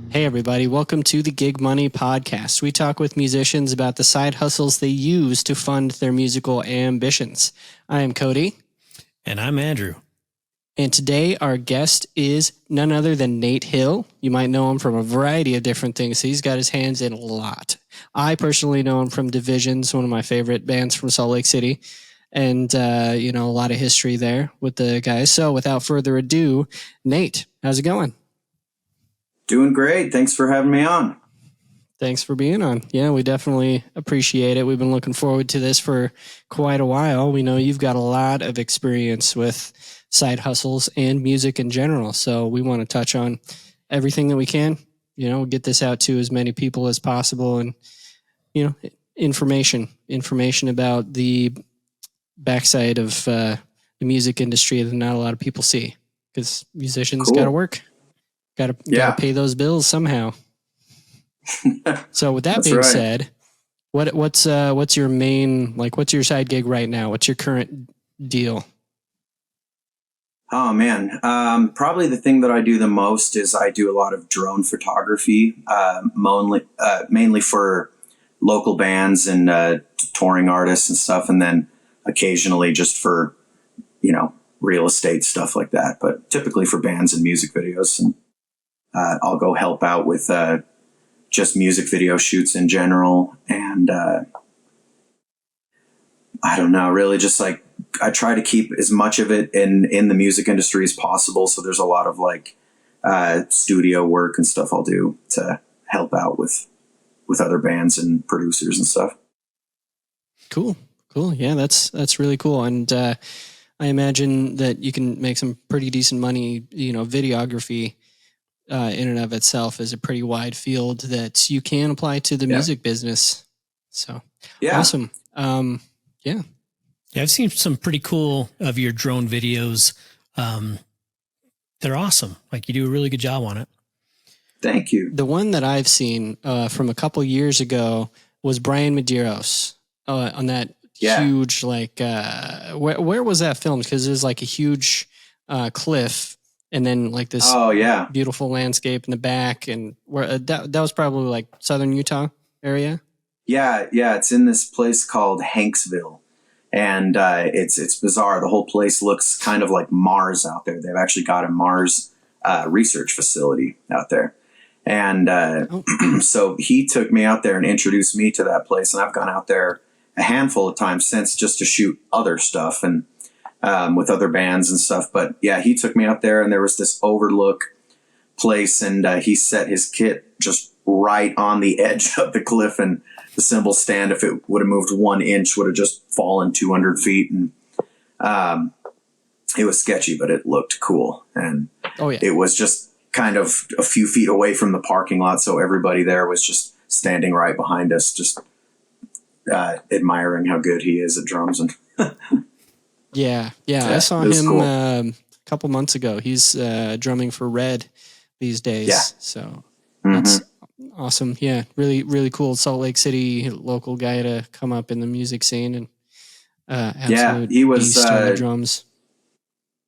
Hey everybody, welcome to the Gig Money Podcast. We talk with musicians about the side hustles they use to fund their musical ambitions. I am Cody. And I'm Andrew. And today our guest is none other than Nate Hill. You might know him from a variety of different things. He's got his hands in a lot. I personally know him from Divisons, one of my favorite bands from Salt Lake City. And, a lot of history there with the guys. So without further ado, Nate, how's it going? Doing great. Thanks for having me on. Thanks for being on. Yeah, we definitely appreciate it. We've been looking forward to this for quite a while. We know you've got a lot of experience with side hustles and music in general. So we want to touch on everything that we can, get this out to as many people as possible and, information about the backside of the music industry that not a lot of people see because musicians got to work. Got to pay those bills somehow. So with that being said, what's your main, what's your side gig right now? What's your current deal? Oh man. Probably the thing that I do the most is I do a lot of drone photography, mainly for local bands and touring artists and stuff. And then occasionally just for, real estate stuff like that, but typically for bands and music videos. And I'll go help out with just music video shoots in general. And I don't know, really just I try to keep as much of it in the music industry as possible. So there's a lot of studio work and stuff I'll do to help out with other bands and producers and stuff. Cool. Yeah, that's really cool. And I imagine that you can make some pretty decent money, videography in and of itself is a pretty wide field that you can apply to the music business. So awesome. Yeah, I've seen some pretty cool of your drone videos. They're awesome. You do a really good job on it. Thank you. The one that I've seen from a couple years ago was Brian Medeiros on that huge, where was that filmed? Because there's a huge cliff. And then this beautiful landscape in the back, and where that was probably southern Utah area. Yeah, it's in this place called Hanksville, and it's bizarre. The whole place looks kind of like Mars out there. They've actually got a Mars research facility out there, and so he took me out there and introduced me to that place. And I've gone out there a handful of times since just to shoot other stuff and. With other bands and stuff. But yeah, he took me out there and there was this overlook place and he set his kit just right on the edge of the cliff, and the cymbal stand, if it would have moved 1 inch, would have just fallen 200 feet. And it was sketchy, but it looked cool. And it was just kind of a few feet away from the parking lot. So everybody there was just standing right behind us, just admiring how good he is at drums. And Yeah. I saw him a couple months ago. He's drumming for Red these days. Yeah. So that's awesome. Yeah, really, really cool. Salt Lake City local guy to come up in the music scene and he was on the drums.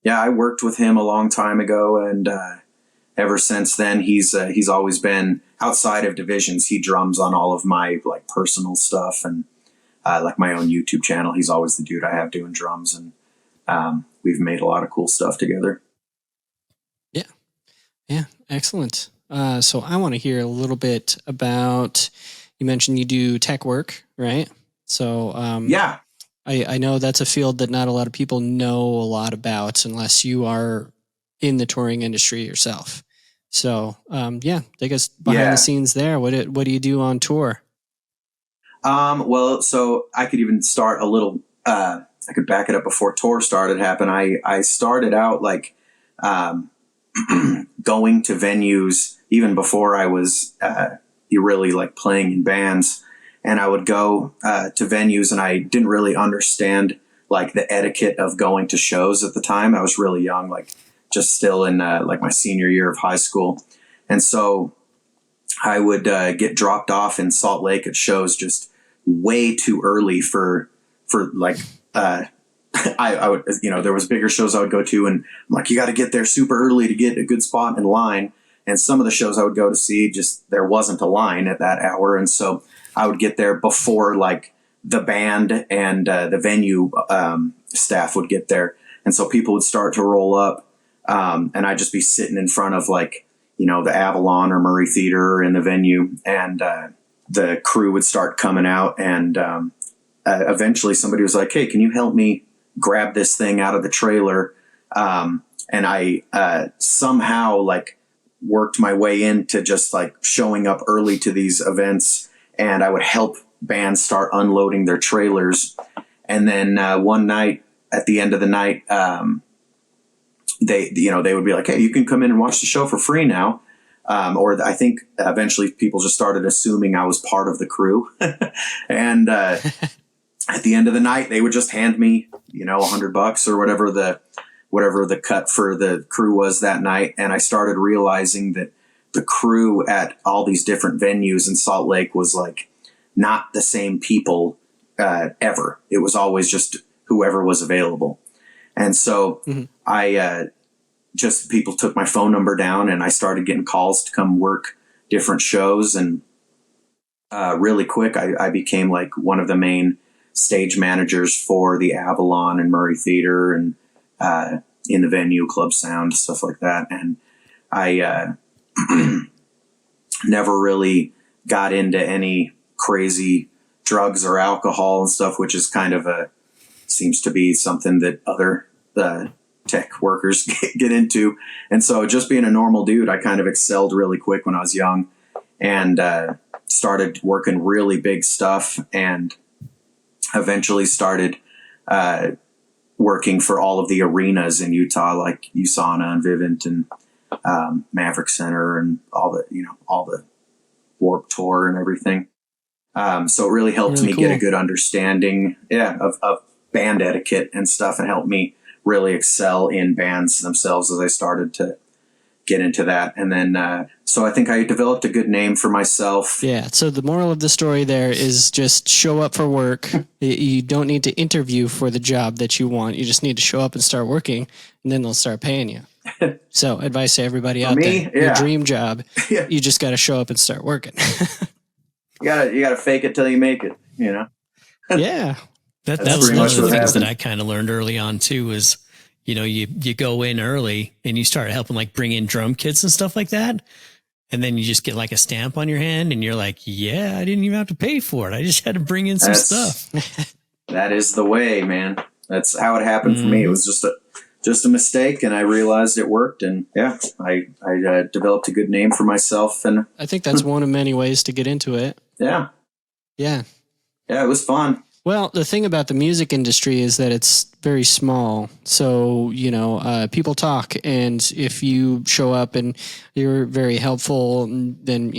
Yeah, I worked with him a long time ago, and ever since then, he's always been outside of Divisions. He drums on all of my personal stuff and. My own YouTube channel. He's always the dude I have doing drums, and we've made a lot of cool stuff together. Yeah, excellent. So I want to hear a little bit about, you mentioned you do tech work, right? So I know that's a field that not a lot of people know a lot about unless you are in the touring industry yourself. So take us behind the scenes there. What do you do on tour? Well, so I could even start a little, I could back it up before tour started happen. I started out going to venues even before I was, really playing in bands, and I would go, to venues, and I didn't really understand the etiquette of going to shows at the time. I was really young, just still in, my senior year of high school. And so I would, get dropped off in Salt Lake at shows just way too early for I would, there was bigger shows I would go to, and I'm like, you got to get there super early to get a good spot in line. And some of the shows I would go to see, just there wasn't a line at that hour, and so I would get there before like the band and the venue staff would get there, and so people would start to roll up, and I'd just be sitting in front of like the Avalon or Murray Theater in the venue, and the crew would start coming out, and eventually somebody was like, "Hey, can you help me grab this thing out of the trailer?" And I somehow like worked my way into just like showing up early to these events, and I would help bands start unloading their trailers. And then one night at the end of the night, they would be like, "Hey, you can come in and watch the show for free now." Or I think eventually people just started assuming I was part of the crew. And at the end of the night, they would just hand me, $100 or whatever the cut for the crew was that night. And I started realizing that the crew at all these different venues in Salt Lake was like not the same people ever. It was always just whoever was available. And so people took my phone number down, and I started getting calls to come work different shows. And really quick, I became like one of the main stage managers for the Avalon and Murray Theater, and in the venue, Club Sound, stuff like that. And I never really got into any crazy drugs or alcohol and stuff, which is kind of seems to be something that other tech workers get into. And so just being a normal dude, I kind of excelled really quick when I was young, and started working really big stuff, and eventually started working for all of the arenas in Utah, like USANA and Vivint and Maverick Center and all the Warped Tour and everything. So it really helped me get a good understanding of band etiquette and stuff, and helped me really excel in bands themselves as I started to get into that. And then, so I think I developed a good name for myself. Yeah. So the moral of the story there is just show up for work. You don't need to interview for the job that you want. You just need to show up and start working, and then they'll start paying you. So advice to everybody out there, your dream job, you just got to show up and start working. You gotta fake it till you make it, Yeah. That was one of the things that I kind of learned early on too, is, you go in early and you start helping like bring in drum kits and stuff like that. And then you just get like a stamp on your hand, and you're like, yeah, I didn't even have to pay for it. I just had to bring in some stuff. That is the way, man. That's how it happened for me. It was just a mistake, and I realized it worked. And I developed a good name for myself. And I think that's one of many ways to get into it. Yeah. Yeah. Yeah, it was fun. Well, the thing about the music industry is that it's very small. So, people talk, and if you show up and you're very helpful, then,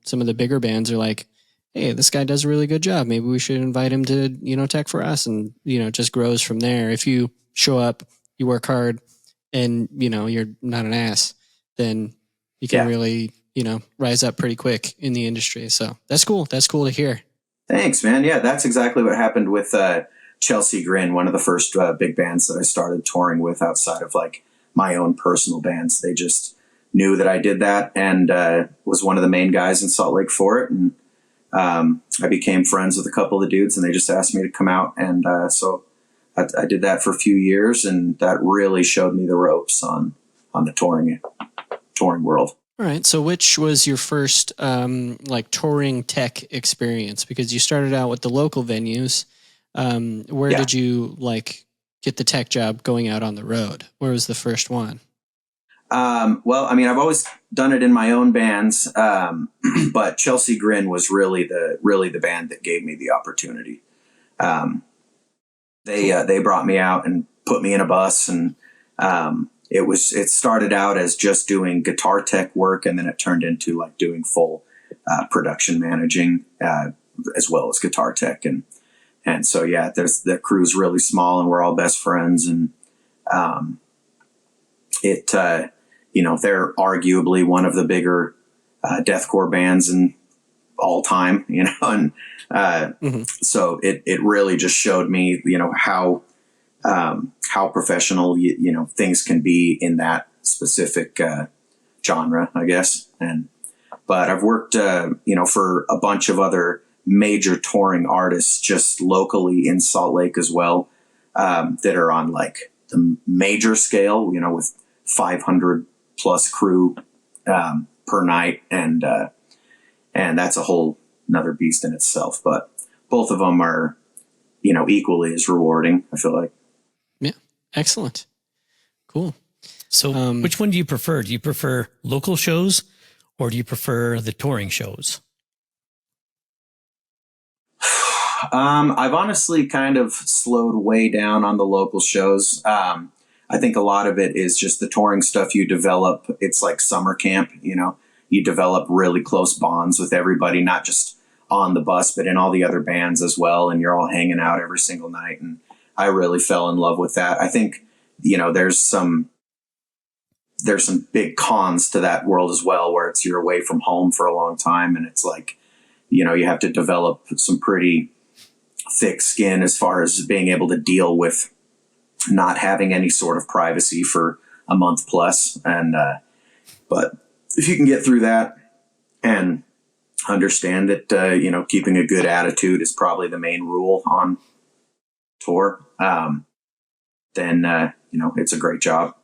some of the bigger bands are like, hey, this guy does a really good job. Maybe we should invite him to, tech for us. And, it just grows from there. If you show up, you work hard, and, you're not an ass, then you can really, rise up pretty quick in the industry. So that's cool. That's cool to hear. Thanks, man. Yeah, that's exactly what happened with Chelsea Grin, one of the first big bands that I started touring with outside of like my own personal bands. They just knew that I did that, and was one of the main guys in Salt Lake for it. And I became friends with a couple of the dudes, and they just asked me to come out. And so I did that for a few years, and that really showed me the ropes on the touring world. All right. So which was your first touring tech experience? Because you started out with the local venues. Where did you get the tech job going out on the road? Where was the first one? Well, I mean, I've always done it in my own bands, but Chelsea Grin was really the band that gave me the opportunity. They brought me out and put me in a bus, and it started out as just doing guitar tech work, and then it turned into like doing full production managing as well as guitar tech, and so the crew's really small, and we're all best friends, and they're arguably one of the bigger deathcore bands in all time, and so it really just showed me how how professional, things can be in that specific genre, I guess. But I've worked, for a bunch of other major touring artists just locally in Salt Lake as well, that are on like the major scale, with 500 plus crew per night. And that's a whole another beast in itself. But both of them are, equally as rewarding, I feel like. Yeah. Excellent. Cool. So which one do you prefer? Do you prefer local shows or do you prefer the touring shows? I've honestly kind of slowed way down on the local shows. I think a lot of it is just the touring stuff you develop. It's like summer camp, you develop really close bonds with everybody, not just on the bus, but in all the other bands as well. And you're all hanging out every single night. And I really fell in love with that. I think, there's some big cons to that world as well, where you're away from home for a long time. And it's like, you have to develop some pretty thick skin as far as being able to deal with not having any sort of privacy for a month plus. And, but if you can get through that and understand that, keeping a good attitude is probably the main rule on tour, then, it's a great job.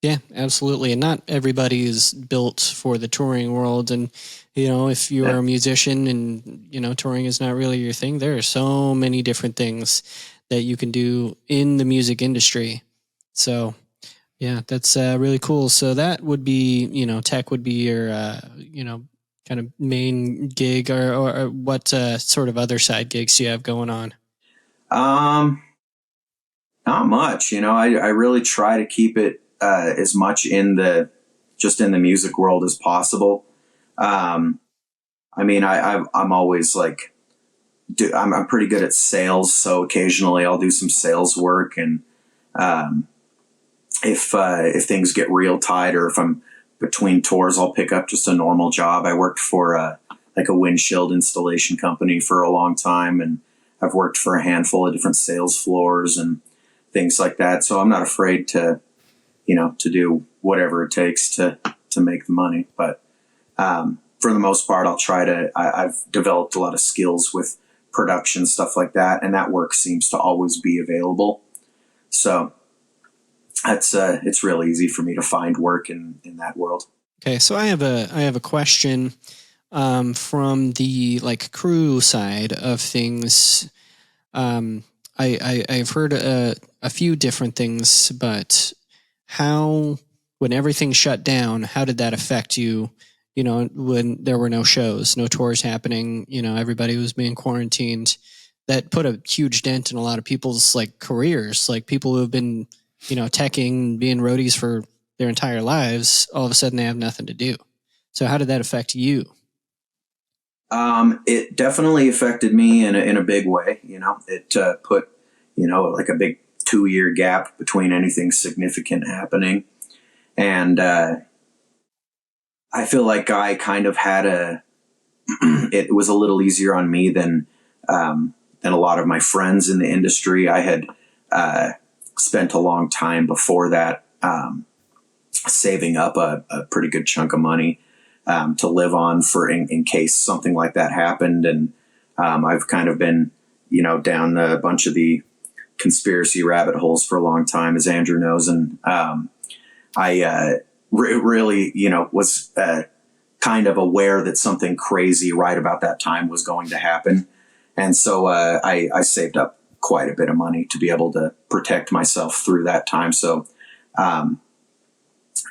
Yeah, absolutely. And not everybody is built for the touring world. And, if you're a musician and, touring is not really your thing, there are so many different things that you can do in the music industry. So, yeah, that's really cool. So that would be, tech would be your, kind of main gig or what sort of other side gigs do you have going on? Not much, I really try to keep it as much in the music world as possible. I'm always like, I'm pretty good at sales. So occasionally I'll do some sales work. And, if things get real tight or if I'm between tours, I'll pick up just a normal job. I worked for a windshield installation company for a long time. And I've worked for a handful of different sales floors and things like that. So I'm not afraid to do whatever it takes to make the money. But for the most part, I've developed a lot of skills with production, stuff like that. And that work seems to always be available. So it's real easy for me to find work in that world. Okay. So I have a question from the crew side of things. I've heard a few different things, but when everything shut down, how did that affect you? When there were no shows, no tours happening, everybody was being quarantined. That put a huge dent in a lot of people's careers, people who have been, teching, being roadies for their entire lives. All of a sudden they have nothing to do. So how did that affect you? It definitely affected me in a big way. It put, a big 2-year gap between anything significant happening. And I feel like I kind of had it was a little easier on me than a lot of my friends in the industry. I had spent a long time before that saving up a pretty good chunk of money to live on for in case something like that happened. And I've kind of been, down a bunch of the conspiracy rabbit holes for a long time, as Andrew knows. And I really, was kind of aware that something crazy right about that time was going to happen. And so I saved up quite a bit of money to be able to protect myself through that time. So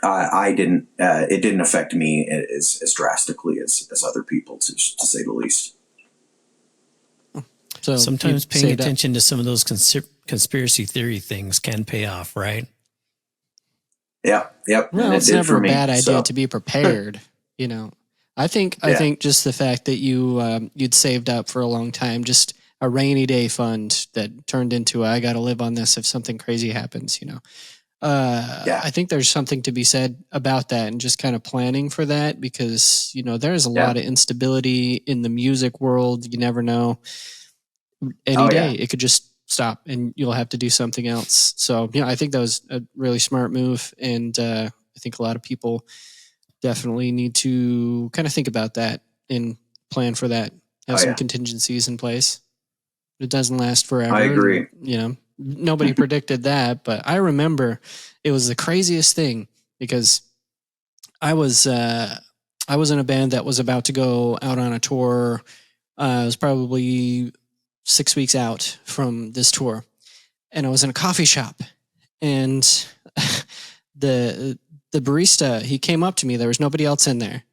it didn't affect me as drastically as other people, to say the least. So sometimes paying attention to some of those conspiracy theory things can pay off, right? Yep. Well, it's never a bad idea to be prepared. I think just the fact that you'd saved up for a long time, just a rainy day fund that turned into I got to live on this if something crazy happens. I think there's something to be said about that and just kind of planning for that, because there's a lot of instability in the music world. You never know. Any day it could just stop and you'll have to do something else. So, I think that was a really smart move. And I think a lot of people definitely need to kind of think about that and plan for that. Have some contingencies in place. It doesn't last forever. I agree. And, nobody predicted that, but I remember it was the craziest thing because I was in a band that was about to go out on a tour. It was probably 6 weeks out from this tour, and I was in a coffee shop, and the barista, he came up to me. There was nobody else in there.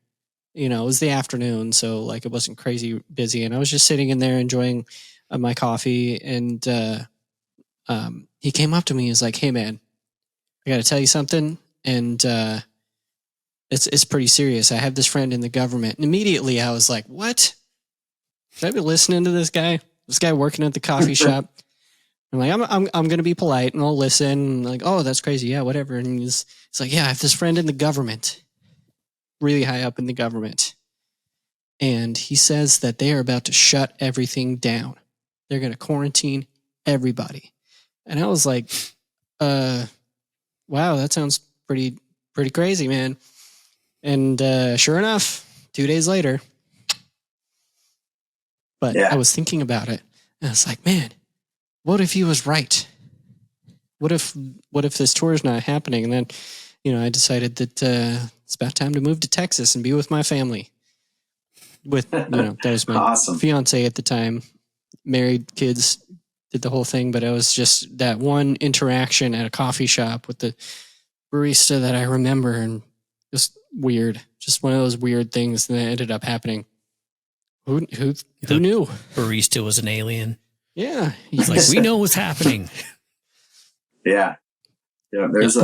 It was the afternoon, so like it wasn't crazy busy, and I was just sitting in there enjoying my coffee. And he came up to me. He's like, "Hey, man, I got to tell you something." And it's pretty serious. I have this friend in the government. And immediately I was like, what? Should I be listening to this guy? This guy working at the coffee shop? I'm like, I'm going to be polite and I'll listen. And like, oh, that's crazy. Yeah, whatever. And he's like, yeah, I have this friend in the government, really high up in the government. And he says that they are about to shut everything down. They're going to quarantine everybody. And I was like, wow, that sounds pretty crazy, man. And sure enough, 2 days later, but I was thinking about it, and I was like, man, what if he was right? What if this tour is not happening? And then, I decided that it's about time to move to Texas and be with my family. With, that was my awesome fiance at the time, married, kids, did the whole thing. But it was just that one interaction at a coffee shop with the barista that I remember, and just weird, just one of those weird things that ended up happening. Who knew? Barista was an alien. Yeah. He's like, we know what's happening. Yeah. There's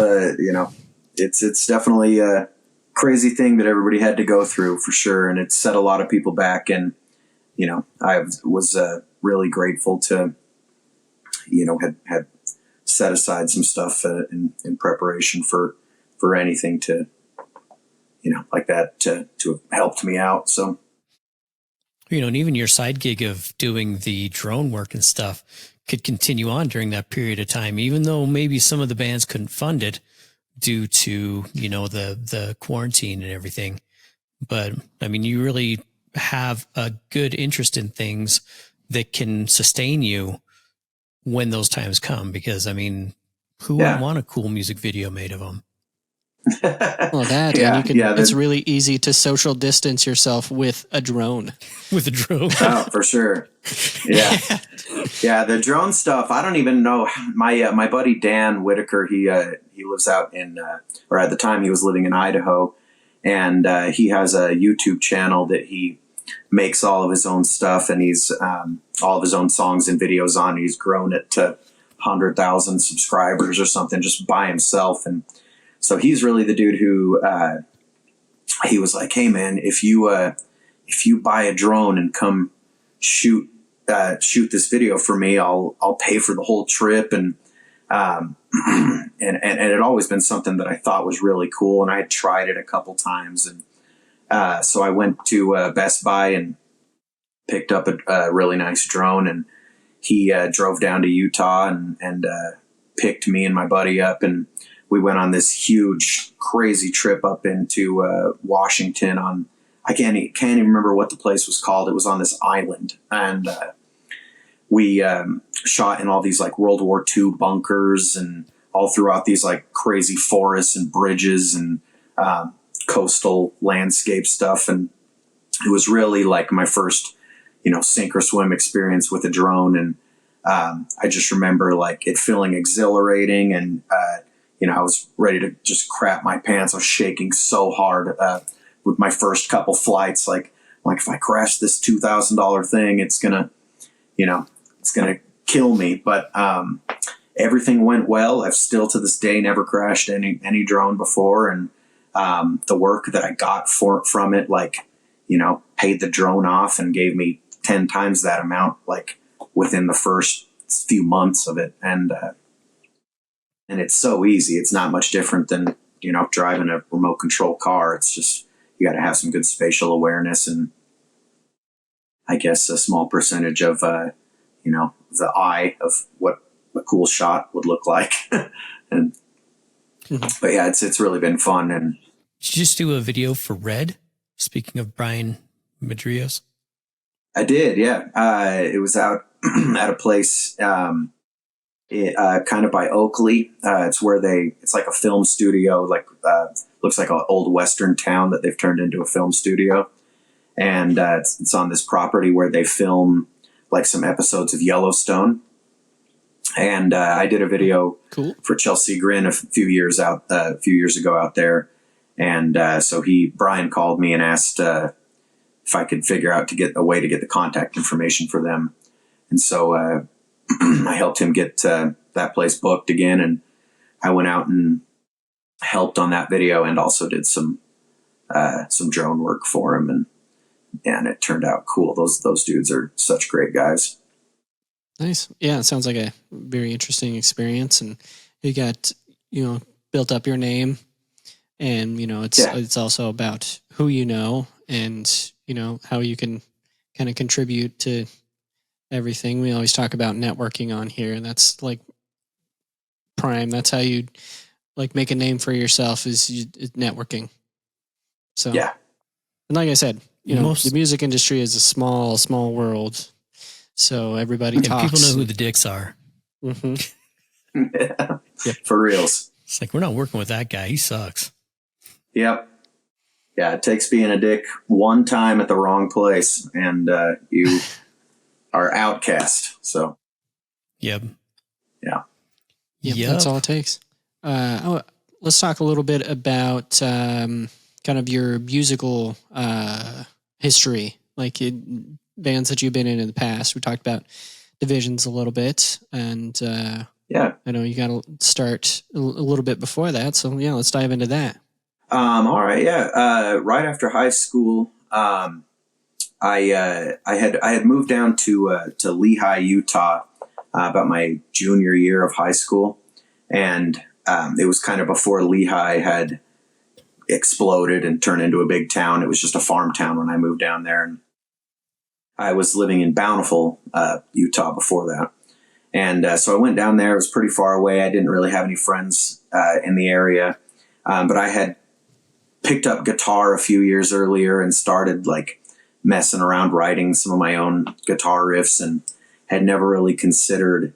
it's definitely a crazy thing that everybody had to go through for sure. And it set a lot of people back. And, I was really grateful to, had set aside some stuff in preparation for anything to, like that to have helped me out. So, and even your side gig of doing the drone work and stuff could continue on during that period of time, even though maybe some of the bands couldn't fund it due to, the quarantine and everything. But I mean, you really have a good interest in things that can sustain you when those times come, because I mean, who would want a cool music video made of them? Well, that, and you can, it's really easy to social distance yourself with a drone. With a drone. Oh, for sure. Yeah. Yeah. The drone stuff, I don't even know. My buddy, Dan Whitaker, he lives out in, or at the time he was living in Idaho, and he has a YouTube channel that he makes all of his own stuff, and he's all of his own songs and videos on. He's grown it to 100,000 subscribers or something just by himself. And so he's really the dude who he was like, hey man, if you buy a drone and come shoot this video for me, I'll pay for the whole trip. And and it had always been something that I thought was really cool, and I had tried it a couple times. And so I went to Best Buy and picked up a really nice drone, and he drove down to Utah and picked me and my buddy up, and we went on this huge, crazy trip up into Washington on, I can't even remember what the place was called. It was on this island. And we shot in all these like World War II bunkers and all throughout these like crazy forests and bridges and coastal landscape stuff. And it was really like my first, sink or swim experience with a drone. And I just remember like it feeling exhilarating, and I was ready to just crap my pants. I was shaking so hard with my first couple flights. Like if I crash this $2,000 thing, it's gonna kill me. But everything went well. I've still to this day never crashed any drone before, and the work that I got from it, paid the drone off and gave me 10 times that amount, like within the first few months of it. And it's so easy. It's not much different than, driving a remote control car. It's just, you got to have some good spatial awareness and I guess a small percentage of, the eye of what a cool shot would look like. And, but yeah, it's really been fun. And did you just do a video for Red? Speaking of Brian Madrios. I did. Yeah. It was out at a place, kind of by Oakley. It's where it's like a film studio, like, looks like an old Western town that they've turned into a film studio. And, it's on this property where they film like some episodes of Yellowstone. And, I did a video for Chelsea Grin a few years ago out there. And, so Brian called me and asked, if I could figure out to get a way to get the contact information for them. And so, I helped him get, that place booked again. And I went out and helped on that video and also did some drone work for him. And it turned out cool. Those dudes are such great guys. Nice. Yeah. It sounds like a very interesting experience, and you got, built up your name, and, it's also about who and, how you can kind of contribute to everything. We always talk about networking on here, and that's like prime. That's how you like make a name for yourself is networking. So, yeah. And like I said, the music industry is a small, small world. So everybody talks. People know who the dicks are. Mm-hmm. Yeah. Yep. For reals. It's like, we're not working with that guy. He sucks. Yep. Yeah. It takes being a dick one time at the wrong place, and you are outcast. So. Yep. Yeah. Yep. That's all it takes. Let's talk a little bit about kind of your musical history, like bands that you've been in the past. We talked about Divisions a little bit, and I know you got to start a little bit before that. So yeah, let's dive into that. All right, yeah. Right after high school, I had moved down to Lehi, Utah, about my junior year of high school, and it was kind of before Lehi had exploded and turned into a big town. It was just a farm town when I moved down there, and I was living in Bountiful, Utah before that. And so I went down there. It was pretty far away. I didn't really have any friends in the area. But I had picked up guitar a few years earlier and started like messing around writing some of my own guitar riffs, and had never really considered,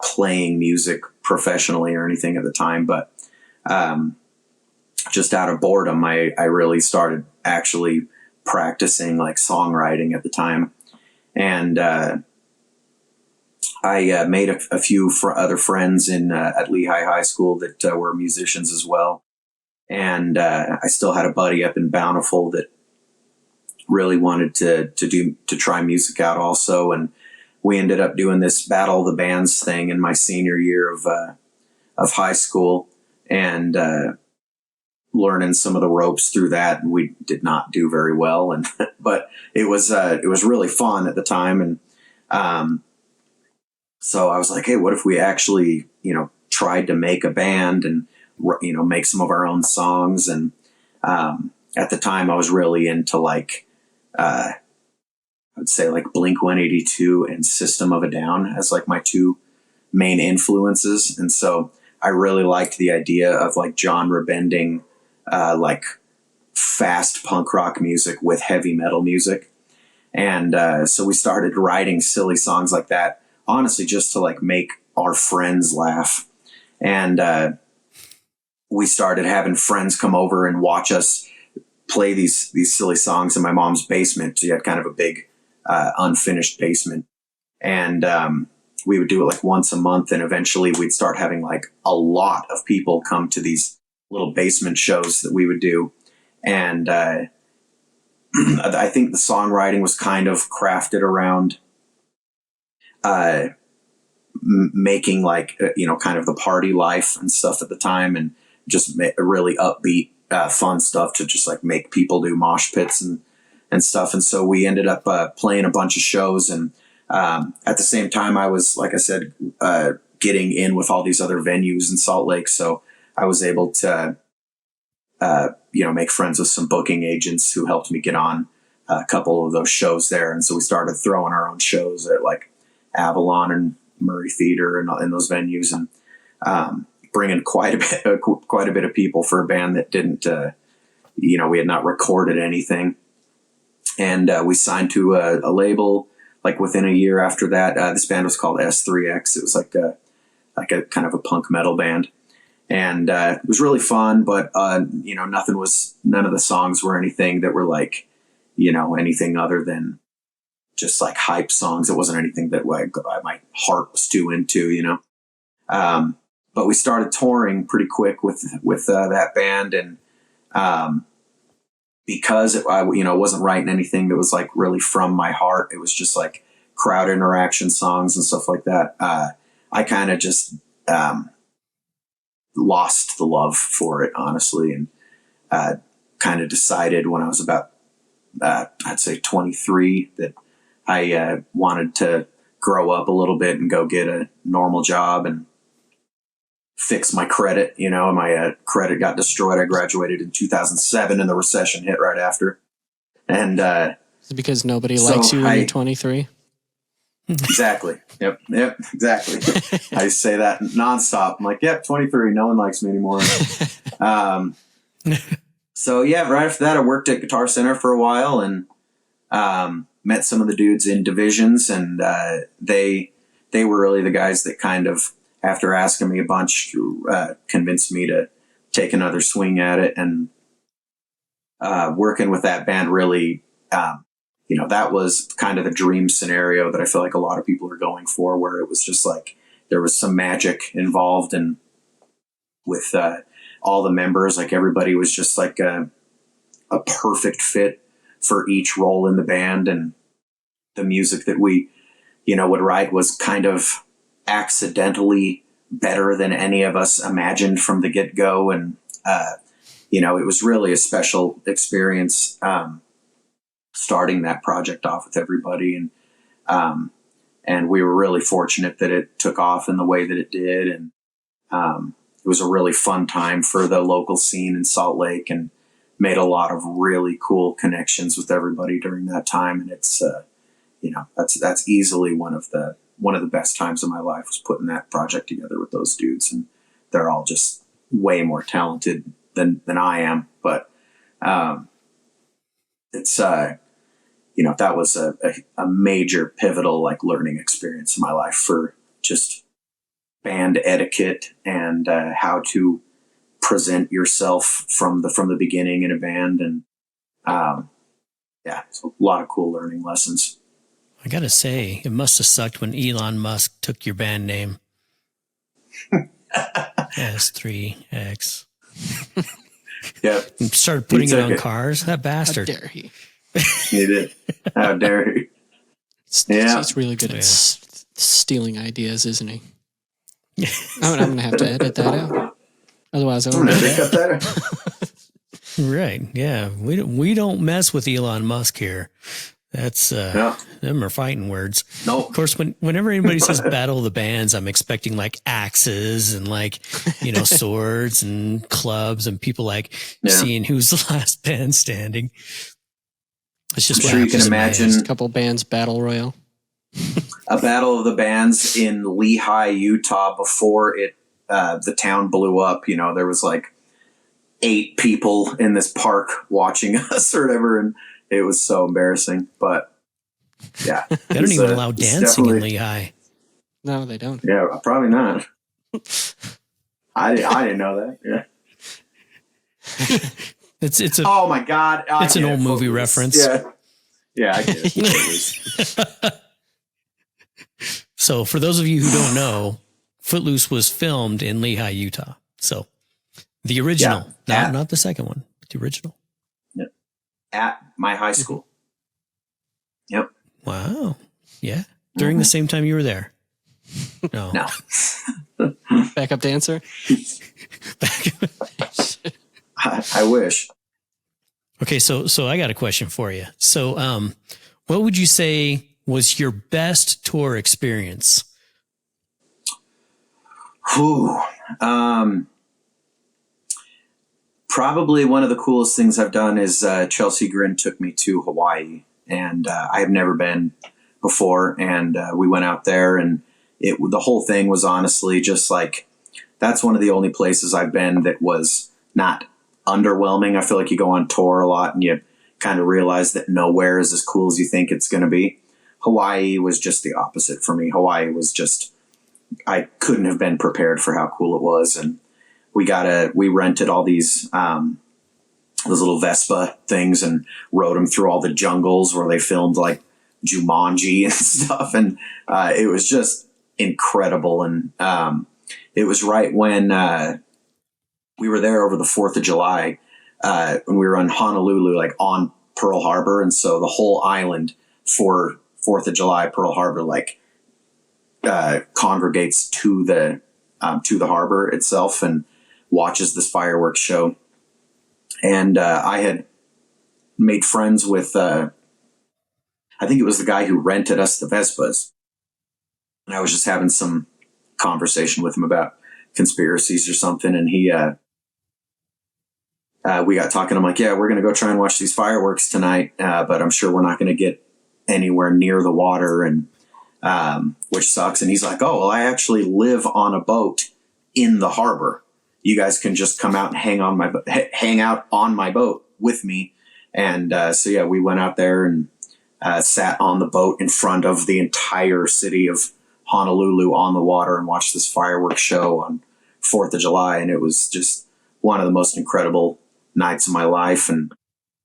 playing music professionally or anything at the time. But just out of boredom, I really started actually practicing like songwriting at the time. And I made a few other friends at Lehi High School that were musicians as well. And I still had a buddy up in Bountiful that really wanted to try music out also. And we ended up doing this Battle of the Bands thing in my senior year of high school, and learning some of the ropes through that. And we did not do very well, but it was really fun at the time. And so I was like, hey, what if we actually, tried to make a band and, make some of our own songs. And at the time I was really into like, I would say like Blink-182 and System of a Down as like my two main influences. And so I really liked the idea of like genre bending, like fast punk rock music with heavy metal music. And so we started writing silly songs like that, honestly, just to like make our friends laugh. And we started having friends come over and watch us play these silly songs in my mom's basement. She had kind of a big unfinished basement. And we would do it like once a month. And eventually we'd start having like a lot of people come to these little basement shows that we would do. And I think the songwriting was kind of crafted around making like, kind of the party life and stuff at the time, and just really upbeat, fun stuff to just like make people do mosh pits and stuff. And so we ended up playing a bunch of shows. And at the same time, I was, like I said, getting in with all these other venues in Salt Lake. So I was able to, make friends with some booking agents who helped me get on a couple of those shows there. And so we started throwing our own shows at like Avalon and Murray Theater and in those venues, and bringing quite a bit of people for a band that didn't, we had not recorded anything. And we signed to a label like within a year after that. This band was called S3X. It was like a kind of a punk metal band. And it was really fun, but none of the songs were anything that were like, anything other than just like hype songs. It wasn't anything that my heart was too into, but we started touring pretty quick with that band, and because I wasn't writing anything that was like really from my heart. It was just like crowd interaction songs and stuff like that. I kind of just lost the love for it, honestly, and kind of decided when I was about I'd say 23 that I wanted to grow up a little bit and go get a normal job and fix my credit. My credit got destroyed. I graduated in 2007 and the recession hit right after. And is it because nobody likes you when you're 23? Exactly. Yep, exactly. I say that nonstop. I'm like, yep, 23. No one likes me anymore. So yeah, right after that, I worked at Guitar Center for a while and met some of the dudes in Divisions, and they were really the guys that kind of, after asking me a bunch, convinced me to take another swing at it. And working with that band really, that was kind of the dream scenario that I feel like a lot of people are going for, where it was just like there was some magic involved, and with all the members, like everybody was just like a perfect fit for each role in the band. And the music that we, would write was kind of accidentally better than any of us imagined from the get-go. And, it was really a special experience starting that project off with everybody. And we were really fortunate that it took off in the way that it did. And it was a really fun time for the local scene in Salt Lake, and made a lot of really cool connections with everybody during that time. And it's, that's easily one of the best times of my life, was putting that project together with those dudes. And they're all just way more talented than I am. But it's, that was a major pivotal, like, learning experience in my life for just band etiquette and how to present yourself from the beginning in a band. And it's a lot of cool learning lessons. I gotta say, it must have sucked when Elon Musk took your band name. S3X. Yeah. And started putting it on cars. That bastard. How dare he? He did. How dare he? He's really good at stealing ideas, isn't he? I'm going to have to edit that out. Otherwise, I won't cut that out. Right. Yeah. We don't mess with Elon Musk here. That's them are fighting words. No. Of course, whenever anybody says Battle of the Bands, I'm expecting like axes and like, swords and clubs and people like seeing who's the last band standing. It's just I'm sure you can imagine a couple bands battle royal. A battle of the bands in Lehi, Utah, before the town blew up. There was like 8 people in this park watching us or whatever, and it was so embarrassing. But yeah, they don't even allow dancing in Lehi. No, they don't. Yeah, probably not. I didn't know that. Yeah. It's a. Oh my God! It's an old movie reference. Yeah, I get it. So, for those of you who don't know, Footloose was filmed in Lehi, Utah. So, the original, not the second one, but the original. Yep. At my high school. Yep. Wow. Yeah. During the same time you were there. No. Backup dancer. I wish. Okay, so I got a question for you. So, what would you say was your best tour experience? Probably one of the coolest things I've done is Chelsea Grin took me to Hawaii, and I have never been before. And we went out there, and the whole thing was honestly just like, that's one of the only places I've been that was not underwhelming. I feel like you go on tour a lot and you kind of realize that nowhere is as cool as you think it's going to be. Hawaii was just the opposite for me. Hawaii was just, I couldn't have been prepared for how cool it was. And we rented all these those little Vespa things and rode them through all the jungles where they filmed like Jumanji and stuff. And it was just incredible. And it was right when we were there over the 4th of July when we were in Honolulu, like on Pearl Harbor. And so the whole island for 4th of July, Pearl Harbor, like congregates to the harbor itself and watches this fireworks show. And I had made friends with, I think it was the guy who rented us the Vespas. And I was just having some conversation with him about conspiracies or something. And we got talking. I'm like, yeah, we're going to go try and watch these fireworks tonight. But I'm sure we're not going to get anywhere near the water, and which sucks. And he's like, oh, well, I actually live on a boat in the harbor. You guys can just come out and hang out on my boat with me. And so, yeah, we went out there and sat on the boat in front of the entire city of Honolulu on the water and watched this fireworks show on 4th of July. And it was just one of the most incredible nights of my life. And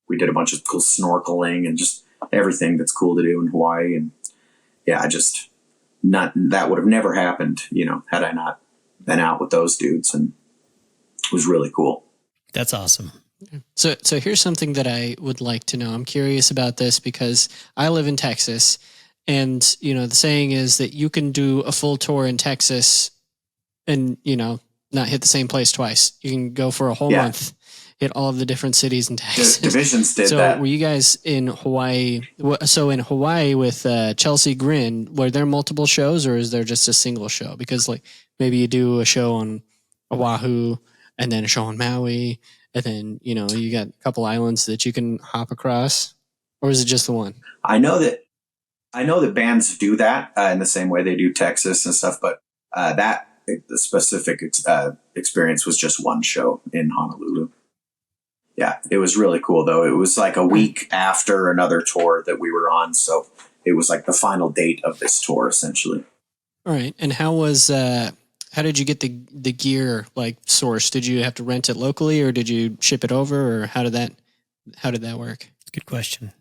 we did a bunch of cool snorkeling and just everything that's cool to do in Hawaii. And yeah, that would have never happened, had I not been out with those dudes. And it was really cool. That's awesome. So here's something that I would like to know. I'm curious about this because I live in Texas, and the saying is that you can do a full tour in Texas and not hit the same place twice. You can go for a whole month, hit all of the different cities in Texas. Divisions did that. So were you guys in Hawaii? So in Hawaii with Chelsea Grin, were there multiple shows, or is there just a single show? Because like maybe you do a show on Oahu and then a show on Maui, and then you got a couple islands that you can hop across, or is it just the one? I know that bands do that in the same way they do Texas and stuff, but the specific experience was just one show in Honolulu. Yeah, it was really cool though. It was like a week after another tour that we were on, so it was like the final date of this tour essentially. All right, and how did you get the gear sourced? Did you have to rent it locally, or did you ship it over, or how did that work? Good question.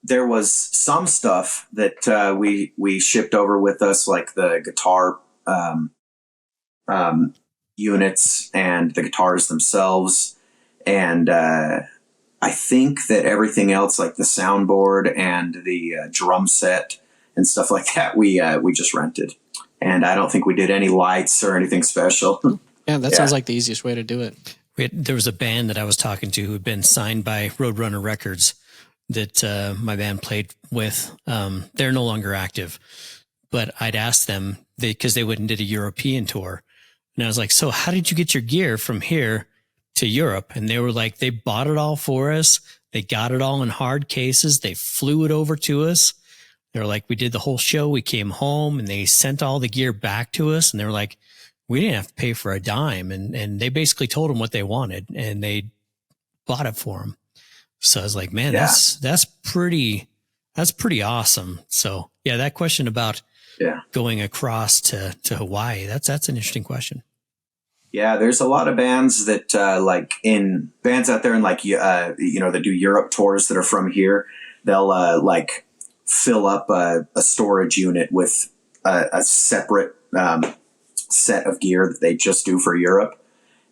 There was some stuff that we shipped over with us, like the guitar units and the guitars themselves. And I think that everything else, like the soundboard and the drum set and stuff like that, we just rented. And I don't think we did any lights or anything special. Yeah, that sounds like the easiest way to do it. There was a band that I was talking to who had been signed by Roadrunner Records that my band played with. They're no longer active, but I'd asked them because they went and did a European tour. And I was like, so how did you get your gear from here to Europe? And they were like, they bought it all for us. They got it all in hard cases. They flew it over to us. They were like, we did the whole show. We came home and they sent all the gear back to us. And they were like, we didn't have to pay for a dime. And they basically told them what they wanted and they bought it for them. So I was like, man, that's pretty awesome. So yeah, that question about going across to Hawaii, that's an interesting question. Yeah, there's a lot of bands that bands out there in that do Europe tours that are from here. They'll fill up a storage unit with a separate set of gear that they just do for Europe,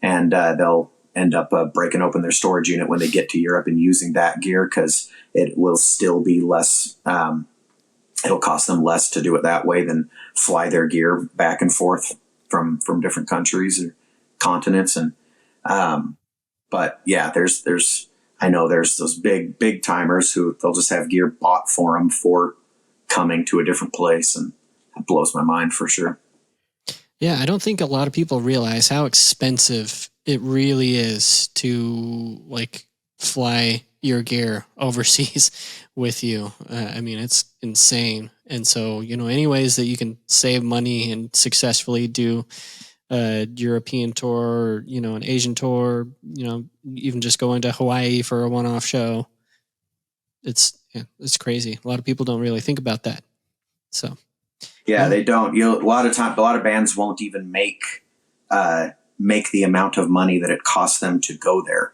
and they'll end up breaking open their storage unit when they get to Europe and using that gear because it will still be less. It'll cost them less to do it that way than fly their gear back and forth from different countries or continents. And but yeah, I know there's those big timers who they'll just have gear bought for them for coming to a different place, and it blows my mind for sure. Yeah, I don't think a lot of people realize how expensive It really is to like fly your gear overseas with you. I mean, it's insane. And so, any ways that you can save money and successfully do a European tour, or, an Asian tour, even just going to Hawaii for a one-off show. It's crazy. A lot of people don't really think about that. So, they don't. A lot of bands won't even make the amount of money that it costs them to go there,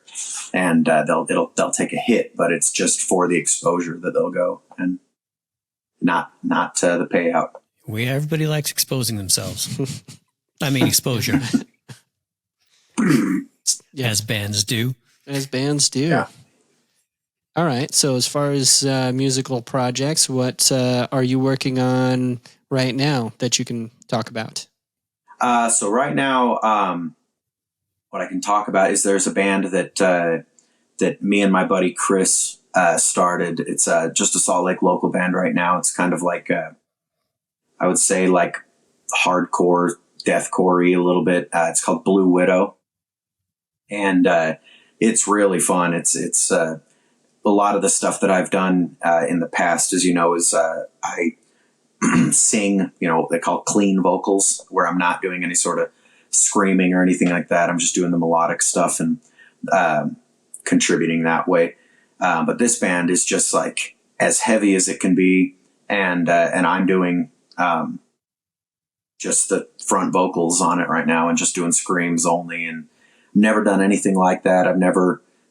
and they'll take a hit, but it's just for the exposure that they'll go, and not the payout. Everybody likes exposing themselves. I mean, exposure. Yeah. As bands do. Yeah. All right. So as far as musical projects, what are you working on right now that you can talk about? So right now, what I can talk about is there's a band that me and my buddy Chris started. It's just a Salt Lake local band right now. It's kind of like I would say like hardcore, deathcore-y a little bit. It's called Blue Widow, and it's really fun. It's a lot of the stuff that I've done in the past, as you know, is I sing, they call it clean vocals, where I'm not doing any sort of screaming or anything like that. I'm just doing the melodic stuff and contributing that way. But this band is just like as heavy as it can be, and I'm doing just the front vocals on it right now, and just doing screams only, and never done anything like that.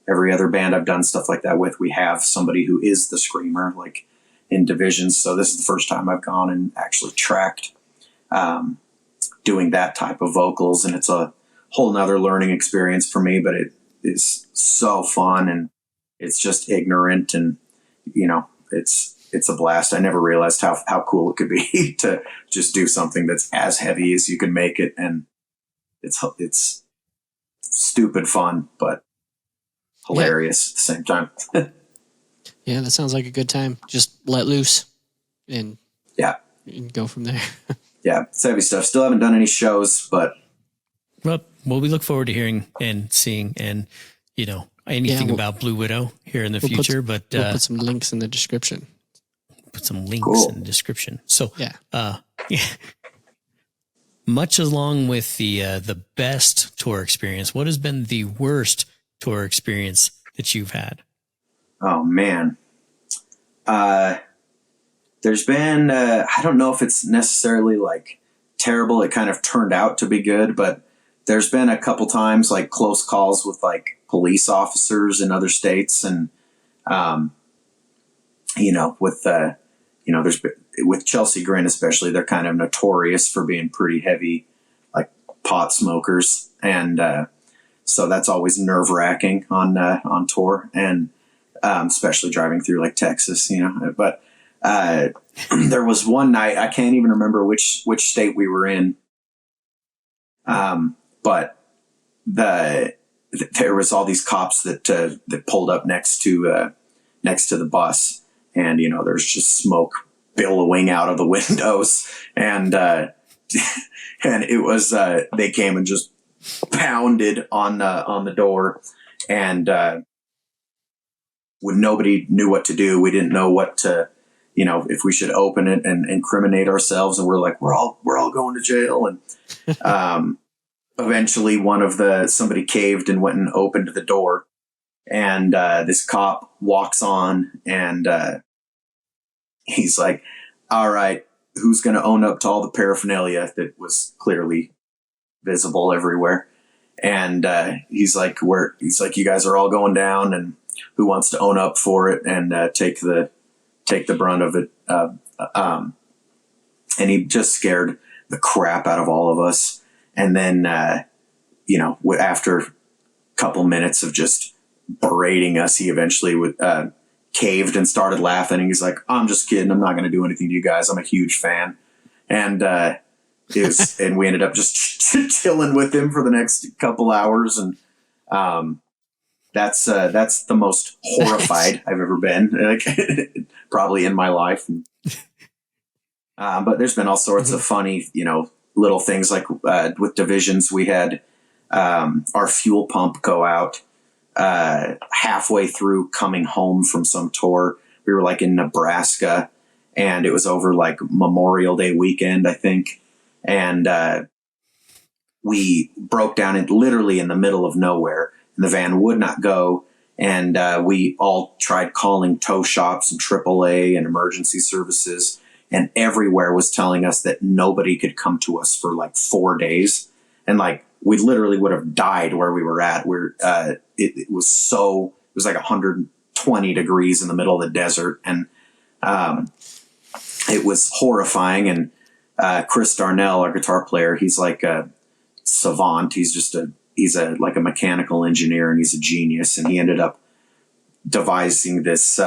Every other band I've done stuff like that with, we have somebody who is the screamer, like in Divisions. So this is the first time I've gone and actually tracked doing that type of vocals, and it's a whole nother learning experience for me, but it is so fun, and it's just ignorant, and it's a blast. I never realized how cool it could be to just do something that's as heavy as you can make it, and it's stupid fun, but hilarious at the same time. Yeah, that sounds like a good time. Just let loose and go from there. Yeah, it's heavy stuff. Still haven't done any shows, but well, we look forward to hearing and seeing and anything about Blue Widow here in the future. We'll put some links in the description. In the description. So much along with the best tour experience, what has been the worst tour experience that you've had? Oh man. There's been, I don't know if it's necessarily like terrible. It kind of turned out to be good, but there's been a couple times like close calls with like police officers in other states. And, with Chelsea Grin, especially, they're kind of notorious for being pretty heavy, like pot smokers. And, so that's always nerve wracking on tour, and, especially driving through like Texas, but, there was one night, I can't even remember which state we were in. But there was all these cops that pulled up next to the bus, and, there's just smoke billowing out of the windows, and it was, they came and just pounded on the door, and, when nobody knew what to do, we didn't know what to, if we should open it and incriminate ourselves. And we're like, we're all going to jail. And, eventually somebody caved and went and opened the door, and, this cop walks on, and, he's like, all right, who's going to own up to all the paraphernalia that was clearly visible everywhere? And, he's like, you guys are all going down, and who wants to own up for it and, take the brunt of it. And he just scared the crap out of all of us. And then, after a couple minutes of just berating us, he eventually caved and started laughing. And he's like, I'm just kidding. I'm not going to do anything to you guys. I'm a huge fan. And, and we ended up just chilling with him for the next couple hours. And, that's the most horrified I've ever been, probably in my life. But there's been all sorts of funny, little things like with Divisions. We had our fuel pump go out halfway through coming home from some tour. We were like in Nebraska, and it was over like Memorial Day weekend, I think. And we broke down literally in the middle of nowhere, and the van would not go. And we all tried calling tow shops and AAA and emergency services, and everywhere was telling us that nobody could come to us for like 4 days. And like, we literally would have died where we were at. It was like 120 degrees in the middle of the desert. And it was horrifying. And Chris Darnell, our guitar player, he's like a savant. He's like a mechanical engineer, and he's a genius. And he ended up devising this,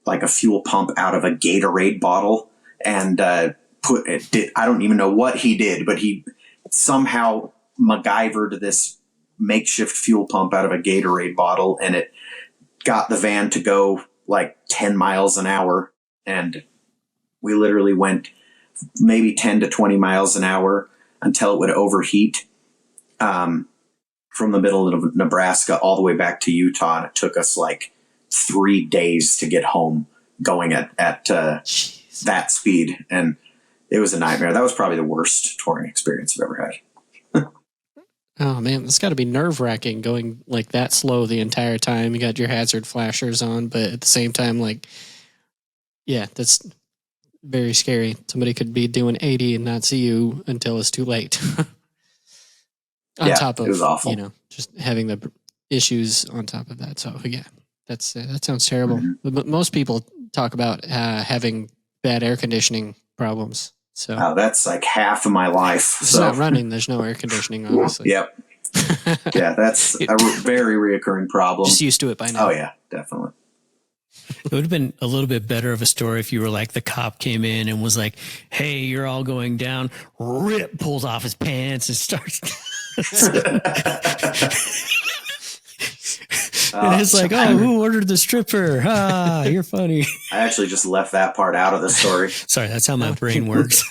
like a fuel pump out of a Gatorade bottle, and I don't even know what he did, but he somehow MacGyvered this makeshift fuel pump out of a Gatorade bottle, and it got the van to go like 10 miles an hour. And we literally went maybe 10 to 20 miles an hour until it would overheat, from the middle of Nebraska all the way back to Utah. And it took us like 3 days to get home going at that speed. And it was a nightmare. That was probably the worst touring experience I've ever had. Oh man, it's got to be nerve wracking going like that slow the entire time. You got your hazard flashers on, but at the same time, like, yeah, that's very scary. Somebody could be doing 80 and not see you until it's too late. On top of, it was awful. Just having the issues on top of that. So yeah, that sounds terrible. Mm-hmm. But most people talk about having bad air conditioning problems. So that's like half of my life. It's not running. There's no air conditioning, obviously. Yep. Yeah, that's a very reoccurring problem. Just used to it by now. Oh yeah, definitely. It would have been a little bit better of a story if you were like the cop came in and was like, "Hey, you're all going down." Rip pulls off his pants and starts. And it's like, "Oh, who ordered the stripper? Ah, you're funny." I actually just left that part out of the story. Sorry, that's how my brain works.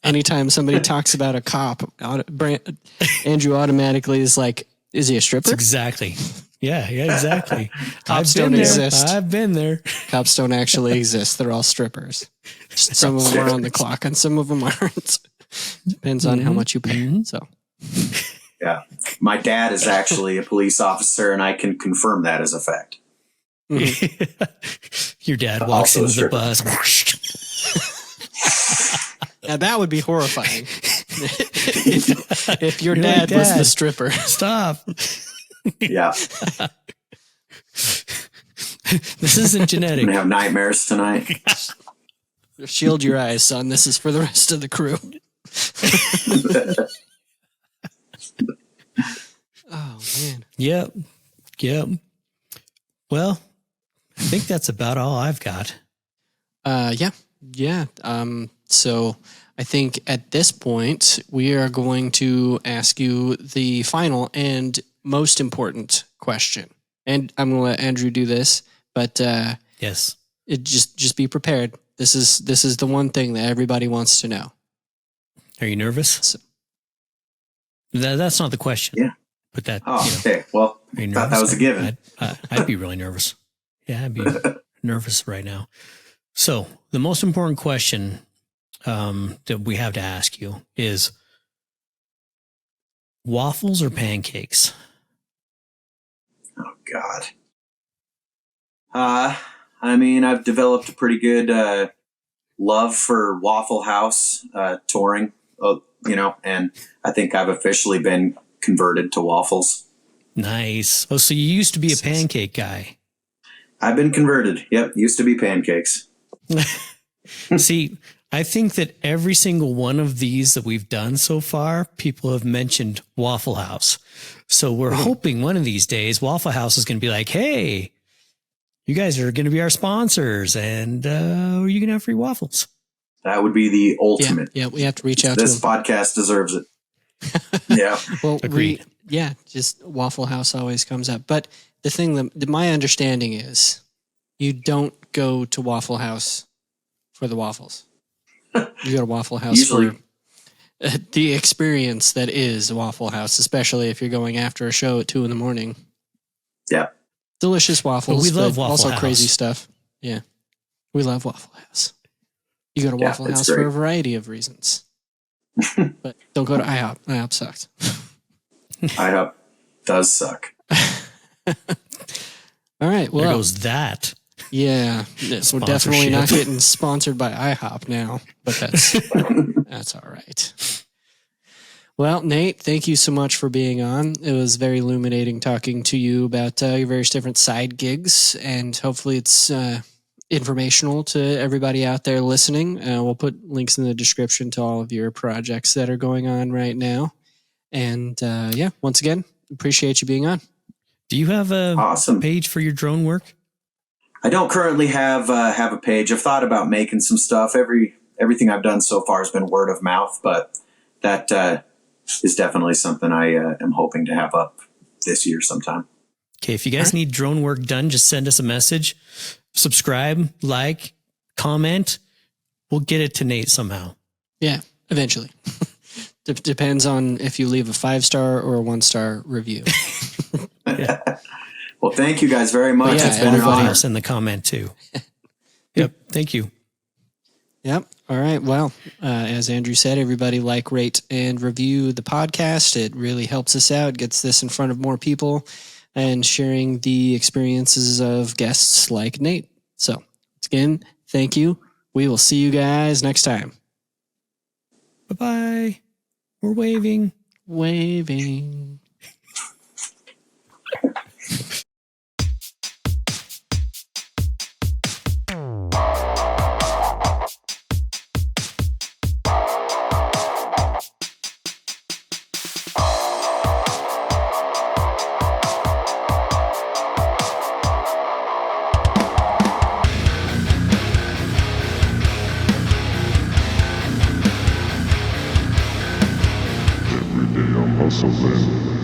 Anytime somebody talks about a cop, Andrew automatically is like, "Is he a stripper?" That's exactly. Yeah, exactly. Cops don't exist. I've been there. Cops don't actually exist. They're all strippers. Some of them are on the clock and some of them aren't. Depends on how much you pay. Mm-hmm. So, yeah. My dad is actually a police officer, and I can confirm that as a fact. Mm-hmm. Your dad walks into the bus. Now that would be horrifying. if your dad was the stripper. Stop. Yeah. This isn't genetic. I'm going to have nightmares tonight. Shield your eyes, son. This is for the rest of the crew. Oh, man. Yep. Well, I think that's about all I've got. Yeah. So I think at this point, we are going to ask you the final and most important question. And I'm going to let Andrew do this, but yes, just be prepared. This is the one thing that everybody wants to know. Are you nervous? So, that's not the question. Yeah. But that. Okay. Well, I thought that was a given. I'd be really nervous. Yeah, I'd be nervous right now. So the most important question that we have to ask you is waffles or pancakes? Oh God. I mean, I've developed a pretty good love for Waffle House touring, and I think I've officially been converted to waffles. Nice. Oh, so you used to be a pancake guy. I've been converted. Yep. Used to be pancakes. See, I think that every single one of these that we've done so far, people have mentioned Waffle House. So we're hoping one of these days Waffle House is going to be like, "Hey, you guys are going to be our sponsors, and you can have free waffles." That would be the ultimate. Yeah, we have to reach out to them. This podcast deserves it. Yeah. Well, agreed. Just Waffle House always comes up. But the thing that my understanding is you don't go to Waffle House for the waffles. You go to Waffle House usually. the experience that is Waffle House, especially if you're going after a show at 2 a.m. Yeah. Delicious waffles. But we love Waffle also House. Crazy stuff. Yeah. We love Waffle House. You go to Waffle House great. for a variety of reasons. But don't go to IHOP. IHOP sucks. IHOP does suck. All right. Well, there goes that. Yeah. We're definitely not getting sponsored by IHOP now, but that's all right. Well, Nate, thank you so much for being on. It was very illuminating talking to you about your various different side gigs, and hopefully it's informational to everybody out there listening. We'll put links in the description to all of your projects that are going on right now. And once again, appreciate you being on. Do you have a page for your drone work? I don't currently have a page. I've thought about making some stuff. Everything I've done so far has been word of mouth, but that is definitely something I am hoping to have up this year sometime. Okay, if you guys need drone work done, just send us a message. Subscribe, like, comment. We'll get it to Nate somehow. Yeah, eventually. Depends on if you leave a 5-star or a 1-star review. Yeah. Well, thank you guys very much. Yeah, it's been an honor. Else in the comment too. Yep. Thank you. Yep. All right. Well, as Andrew said, everybody like, rate, and review the podcast. It really helps us out, gets this in front of more people, and sharing the experiences of guests like Nate. So, again, thank you. We will see you guys next time. Bye-bye. We're waving. Waving. Every day I'm hustling.